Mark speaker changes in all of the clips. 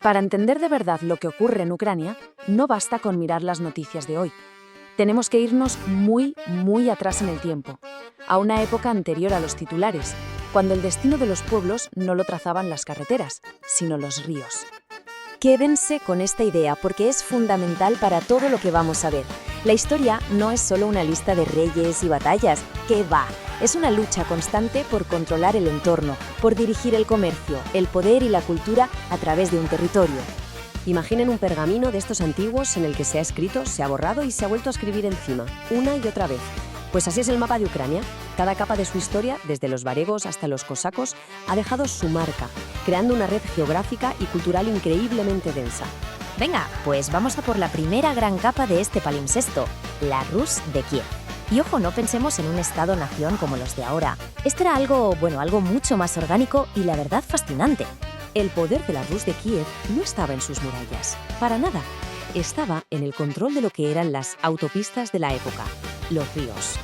Speaker 1: Para entender de verdad lo que ocurre en Ucrania, no basta con mirar las noticias de hoy. Tenemos que irnos muy, muy atrás en el tiempo, a una época anterior a los titulares, cuando el destino de los pueblos no lo trazaban las carreteras, sino los ríos.
Speaker 2: Quédense con esta idea porque es fundamental para todo lo que vamos a ver. La historia no es solo una lista de reyes y batallas, que va. Es una lucha constante por controlar el entorno, por dirigir el comercio, el poder y la cultura a través de un territorio.
Speaker 3: Imaginen un pergamino de estos antiguos en el que se ha escrito, se ha borrado y se ha vuelto a escribir encima, una y otra vez. Pues así es el mapa de Ucrania. Cada capa de su historia, desde los varegos hasta los cosacos, ha dejado su marca, creando una red geográfica y cultural increíblemente densa.
Speaker 2: Venga, pues vamos a por la primera gran capa de este palimpsesto, la Rus de Kiev. Y ojo, no pensemos en un estado-nación como los de ahora. Esto era algo mucho más orgánico y la verdad fascinante.
Speaker 3: El poder de la Rus de Kiev no estaba en sus murallas, para nada. Estaba en el control de lo que eran las autopistas de la época, los ríos.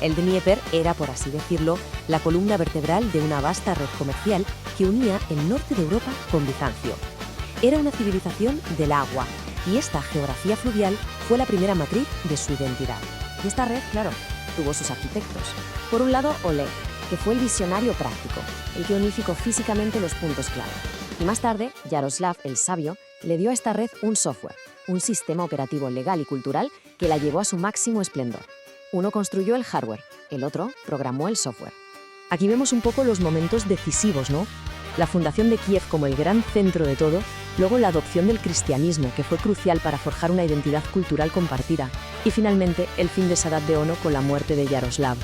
Speaker 3: El Dnieper era, por así decirlo, la columna vertebral de una vasta red comercial que unía el norte de Europa con Bizancio. Era una civilización del agua, y esta geografía fluvial fue la primera matriz de su identidad. Y esta red, claro, tuvo sus arquitectos. Por un lado, Oleg, que fue el visionario práctico, el que unificó físicamente los puntos clave. Y más tarde, Yaroslav el Sabio le dio a esta red un software, un sistema operativo legal y cultural que la llevó a su máximo esplendor. Uno construyó el hardware, el otro programó el software. Aquí vemos un poco los momentos decisivos, ¿no? La fundación de Kiev como el gran centro de todo, luego la adopción del cristianismo, que fue crucial para forjar una identidad cultural compartida, y finalmente el fin de Sadat de Ono con la muerte de Yaroslav.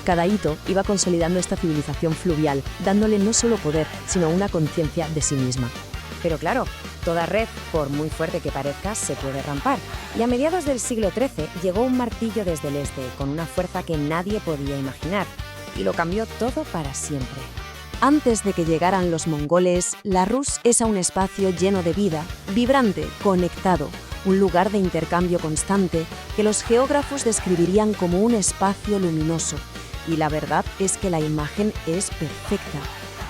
Speaker 3: Cada hito iba consolidando esta civilización fluvial, dándole no solo poder, sino una conciencia de sí misma. Pero claro, toda red, por muy fuerte que parezca, se puede rampar. Y a mediados del siglo XIII llegó un martillo desde el este, con una fuerza que nadie podía imaginar. Y lo cambió todo para siempre. Antes de que llegaran los mongoles, la Rus es un espacio lleno de vida, vibrante, conectado, un lugar de intercambio constante que los geógrafos describirían como un espacio luminoso. Y la verdad es que la imagen es perfecta.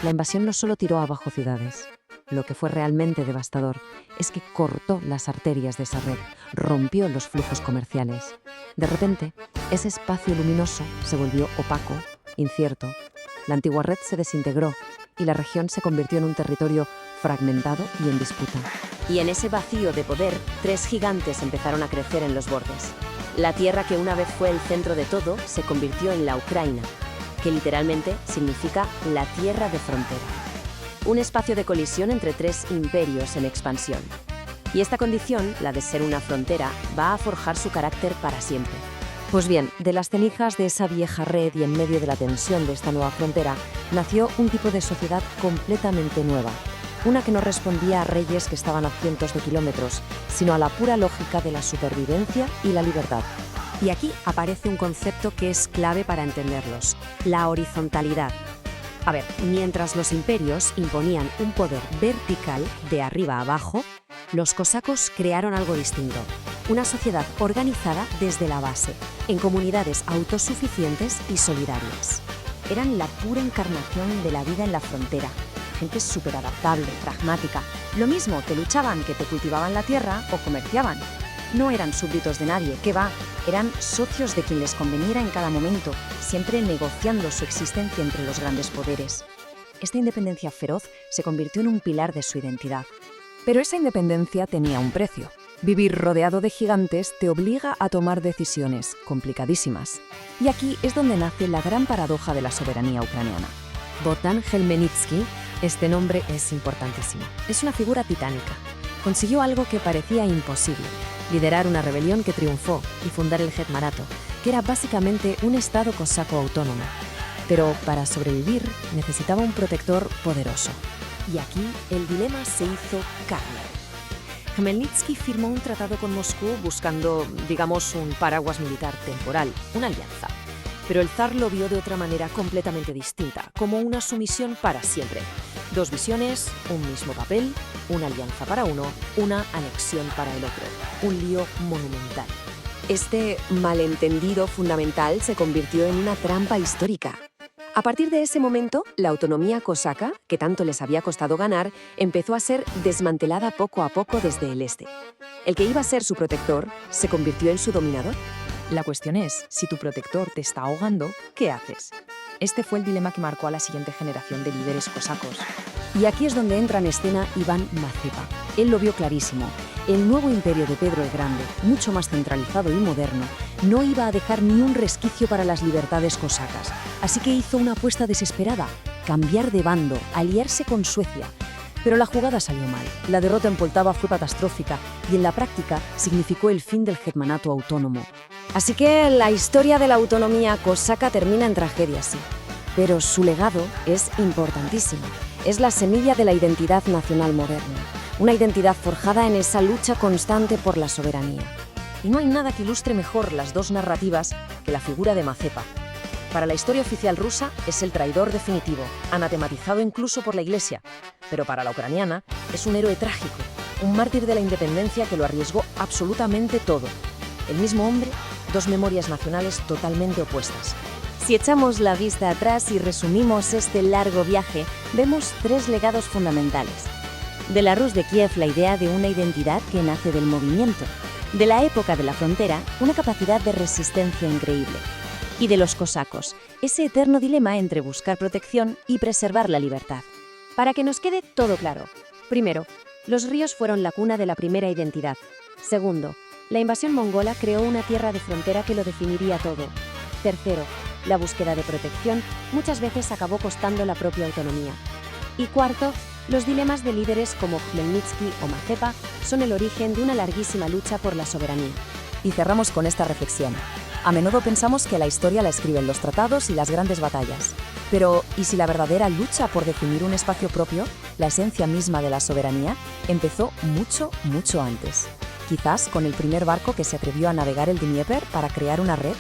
Speaker 3: La invasión no solo tiró abajo ciudades. Lo que fue realmente devastador es que cortó las arterias de esa red, rompió los flujos comerciales. De repente, ese espacio luminoso se volvió opaco, incierto. La antigua red se desintegró y la región se convirtió en un territorio fragmentado y en disputa. Y en ese vacío de poder, tres gigantes empezaron a crecer en los bordes. La tierra que una vez fue el centro de todo se convirtió en la Ucraina, que literalmente significa la tierra de frontera. Un espacio de colisión entre tres imperios en expansión. Y esta condición, la de ser una frontera, va a forjar su carácter para siempre. Pues bien, de las cenizas de esa vieja red y en medio de la tensión de esta nueva frontera, nació un tipo de sociedad completamente nueva. Una que no respondía a reyes que estaban a cientos de kilómetros, sino a la pura lógica de la supervivencia y la libertad. Y aquí aparece un concepto que es clave para entenderlos: la horizontalidad. A ver, mientras los imperios imponían un poder vertical de arriba a abajo, los cosacos crearon algo distinto. Una sociedad organizada desde la base, en comunidades autosuficientes y solidarias. Eran la pura encarnación de la vida en la frontera. Gente súper adaptable, pragmática. Lo mismo, que luchaban, que te cultivaban la tierra o comerciaban. No eran súbditos de nadie, ¿qué va? Eran socios de quien les conveniera en cada momento, siempre negociando su existencia entre los grandes poderes. Esta independencia feroz se convirtió en un pilar de su identidad.
Speaker 1: Pero esa independencia tenía un precio. Vivir rodeado de gigantes te obliga a tomar decisiones complicadísimas. Y aquí es donde nace la gran paradoja de la soberanía ucraniana.
Speaker 3: Bogdan Khmelnytsky, este nombre es importantísimo. Es una figura titánica. Consiguió algo que parecía imposible: liderar una rebelión que triunfó y fundar el Hetmanato, que era básicamente un estado cosaco autónomo. Pero para sobrevivir necesitaba un protector poderoso. Y aquí el dilema se hizo carne. Khmelnytsky firmó un tratado con Moscú buscando, digamos, un paraguas militar temporal, una alianza. Pero el zar lo vio de otra manera completamente distinta, como una sumisión para siempre. Dos visiones, un mismo papel, una alianza para uno, una anexión para el otro. Un lío monumental. Este malentendido fundamental se convirtió en una trampa histórica.
Speaker 4: A partir de ese momento, la autonomía cosaca, que tanto les había costado ganar, empezó a ser desmantelada poco a poco desde el este. El que iba a ser su protector se convirtió en su dominador.
Speaker 1: La cuestión es, si tu protector te está ahogando, ¿qué haces? Este fue el dilema que marcó a la siguiente generación de líderes cosacos.
Speaker 2: Y aquí es donde entra en escena Iván Mazepa. Él lo vio clarísimo. El nuevo imperio de Pedro el Grande, mucho más centralizado y moderno, no iba a dejar ni un resquicio para las libertades cosacas. Así que hizo una apuesta desesperada, cambiar de bando, aliarse con Suecia. Pero la jugada salió mal. La derrota en Poltava fue catastrófica y en la práctica significó el fin del hetmanato autónomo. Así que la historia de la autonomía cosaca termina en tragedia, sí. Pero su legado es importantísimo. Es la semilla de la identidad nacional moderna. Una identidad forjada en esa lucha constante por la soberanía.
Speaker 3: Y no hay nada que ilustre mejor las dos narrativas que la figura de Mazepa. Para la historia oficial rusa es el traidor definitivo, anatematizado incluso por la Iglesia, pero para la ucraniana es un héroe trágico, un mártir de la independencia que lo arriesgó absolutamente todo. El mismo hombre, dos memorias nacionales totalmente opuestas.
Speaker 2: Si echamos la vista atrás y resumimos este largo viaje, vemos tres legados fundamentales. De la Rus de Kiev, la idea de una identidad que nace del movimiento. De la época de la frontera, una capacidad de resistencia increíble. Y de los cosacos, ese eterno dilema entre buscar protección y preservar la libertad. Para que nos quede todo claro. Primero, los ríos fueron la cuna de la primera identidad. Segundo, la invasión mongola creó una tierra de frontera que lo definiría todo. Tercero, la búsqueda de protección muchas veces acabó costando la propia autonomía. Y cuarto, los dilemas de líderes como Khmelnytsky o Mazepa son el origen de una larguísima lucha por la soberanía.
Speaker 1: Y cerramos con esta reflexión. A menudo pensamos que la historia la escriben los tratados y las grandes batallas. Pero, ¿y si la verdadera lucha por definir un espacio propio, la esencia misma de la soberanía, empezó mucho, mucho antes? Quizás con el primer barco que se atrevió a navegar el Dnieper para crear una red